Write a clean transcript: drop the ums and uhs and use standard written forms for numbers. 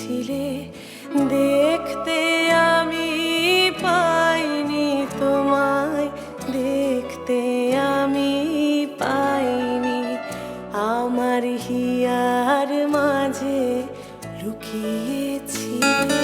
ছিলে দেখতে আমি পাইনি তোমায়, দেখতে আমি পাইনি। আমার হিয়ার মাঝে লুকিয়েছিলে।